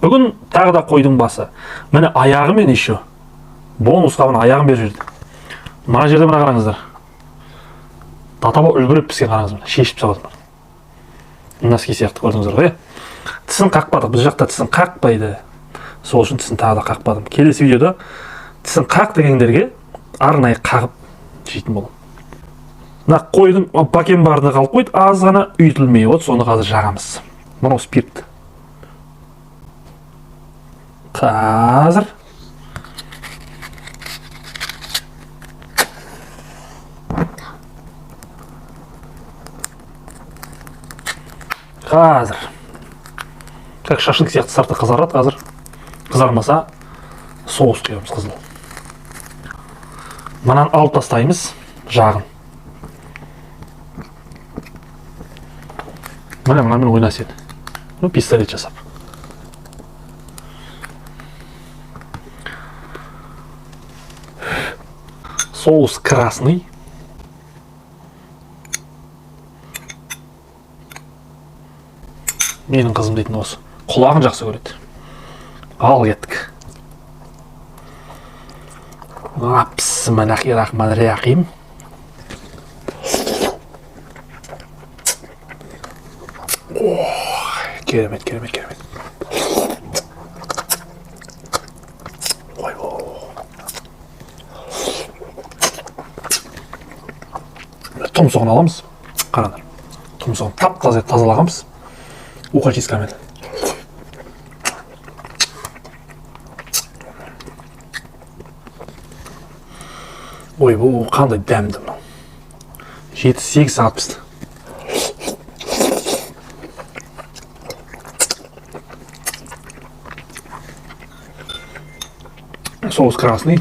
Бүгін тағы да қойдың басы. Міне аяғымен еще. Бонусқа мына аяғын беріп жүрді. Мына жерде мына қараңыздар. Татаба үлбіріп піскен қараңыз мына. Шешіп салады. Носки сияқты көрдіңіздер ғой. Тісін қақпадық. Біз жақта тісін қақпайды. Сол үшін тісін тағы да қақпадым. Келесі видеода тісін қақ дегендерге арнайы қағып жейтін боламын. Мына қойдың бакен барды қалып қойды. Аз ғана үйтілмей от. Соны қазір жағамыз. Мынау спирт. Қазір как шашлык сияқты сарты қызарады. Қазір қызармаса соус құямыз қызыл. Мынаны алып тастаймыз жағын. Мынамен ойнасады. Пистолет жасап. Соус красный. Менің қызым дейтін осы. Құлағын жақсы көреді. Ал кеттік. Бисмиллахиррахманиррахим. Керемет. Тұмсығын аламыз. Қараңдар. Тұмсығын тап-таза тазалағанбыз. Ухачискамен. Ой, бұл қандай дәмді мынау. 7-8 сағат пісті. Соус красный.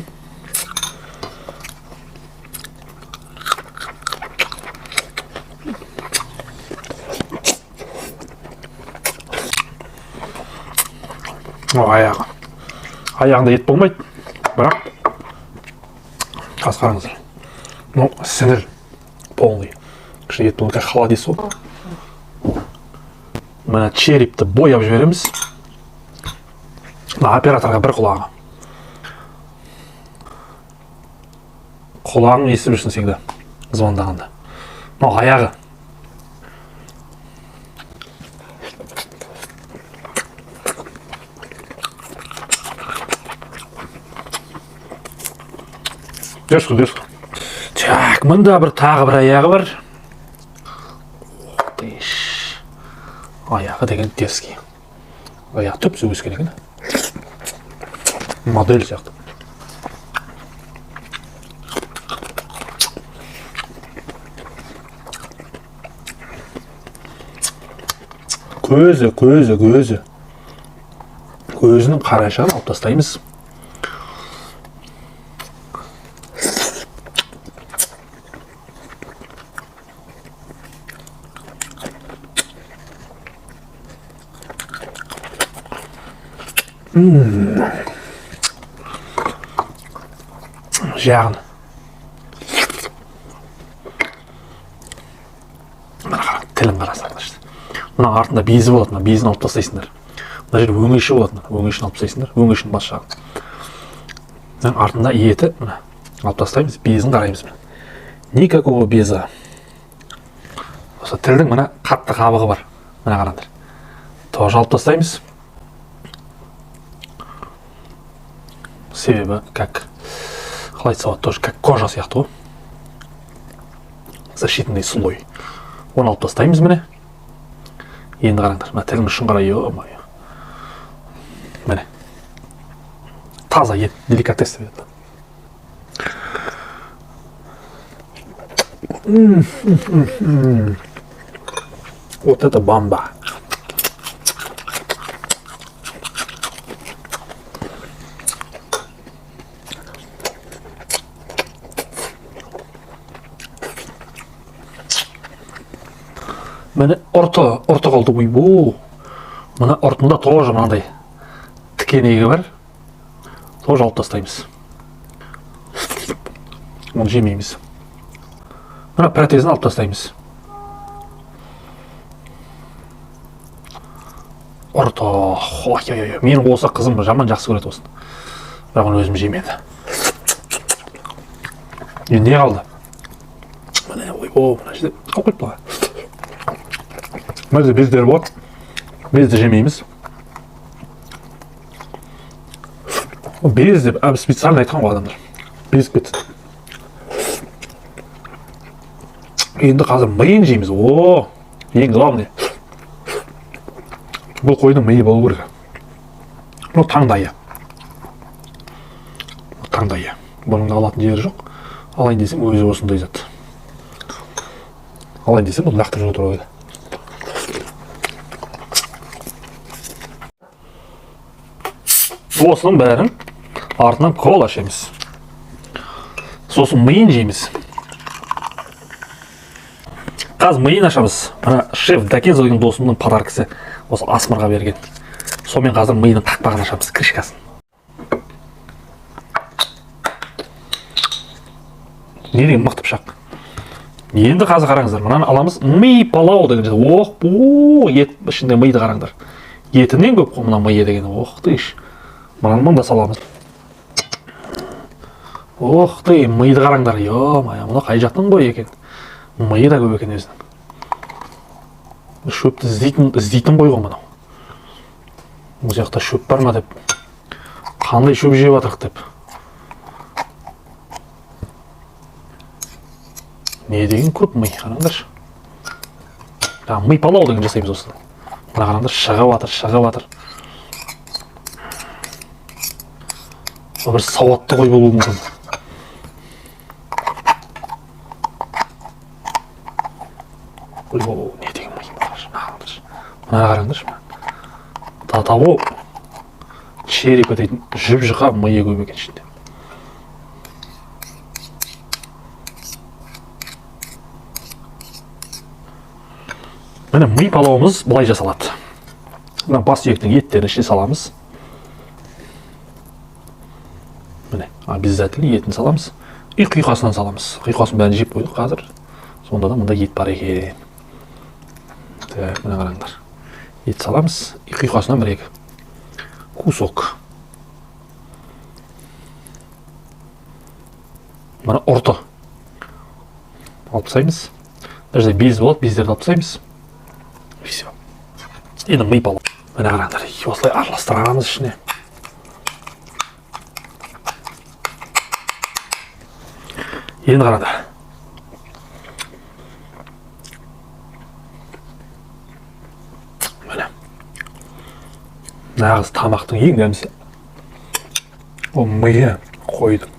Аяғы. Аяғында ет болмайды, бірақ қазір қараңыздар. Ну, сіңір полный. Кіші ет болмайды, холодец ол. Мына черепті бояп жібереміз. Операторға бір құлағы. Құлағын естіп жүрсін всегда звондағанда. Ну, аяғы. Дескі. Так, мында тағы бір аяғы бар. Аяғы деген дескі. Аяғы түпсі өскен екен. Модель сияқты. Көзі. Көзінің қарайшағын алып тастаймыз. Жағын. Тілін қарасаңдар. Мына артында безі болады, безін алып тастайсыңдар. Мына жер өңеші болады, өңешін алып тастайсыңдар, өңешін бас жағын. Артында еті алып тастаймыз, безін қараймыз. Никакого беза. Осы тілдің мына қатты қабығы бар. Мына қараңдар. Тоже алып тастаймыз. Себебі, қалай айтса тоже как кожа сияқты ғой. Защитный слой. Оны алып тастаймыз міне. Енді қараңдар, мына тілдің ұшын қарай, ё-моё. Міне. Таза ет, деликатес деп еді. Вот это бомба. Міне ұрты қалды бұл. Мына ұртында тоже мынандай тікенегі бар. Тоже алып тастаймыз. Оны жемейміз. Мына протезін алып тастаймыз. ұрты. Ой, мені болса қызым жаман жақсы көреді осыны. Бірақ оны өзім жемеді. Енді не қалды? Міне, мына жерде қалып қойыпты ғой. Мына жерде бездер болады. Безді жемейміз. Без деп специально айтқан ғой адамдар. Безіп кетті. Енді қазір миын жейміз. Ең главный. Бұл қойдың миы болу керек. Бұл таңдайы. Таңдайы. Бұның да алатын жері жоқ. Алайын десем, өзі осындай зат. Алайын десем, бұл лақтырып отыру еді. Осының бәрін артынан кола ішеміз. Сосын миын жейміз. Қазір миын ашамыз. Мына шеф Дакензо деген досымның подаркасы осы Асмырға берген. Сонымен қазір миының тақпағын ашамыз, крышкасын. Не деген мықты пышақ. Енді қазір қараңыздар, мынаны аламыз. Ми палау деген жерде. Ет ішінде миды қараңдар. Етінен көп қой мына миы деген. Дейш. Мынаны да саламыз. Миды қараңдар. Мұны қай жақтың бойы екен. Миы да көп екен өзінің. Шөпті іздейтін ғой мұны. Бұл жақта шөп бар ма деп. Қандай шөп жеп жатырық деп. Не деген көп ми, қараңдаршы. Ми палау деген жасаймыз осыдан. Мына қараңдар, шығып жатыр. Бір сауатты қой болуы мүмкін. Не деген ми, мына қараңдаршы. Татабу черепа дейтін жүп-жұқа миы көп екен ішінде. Міне ми палауымыз былай жасалады. Мына бас сүйектің еттерін ішіне саламыз. Міне, обязательно етін саламыз. И құйқасынан саламыз. Құйқасын бәрін жеп қойдық қазір. Сонда да мұнда ет бар екен. Міне қараңдар. Ет саламыз. И құйқасынан бір-екі кусок. Мына ұрты. Алып тастаймыз. Даже без болады, бездерді алып тастаймыз. Все. Енді ми палау. Міне қараңдар. Осылай араластырамыз ішіне. Енді қараңдар. Міне. Нағыз тамақтың ең дәмісі. Ол миы қойдың.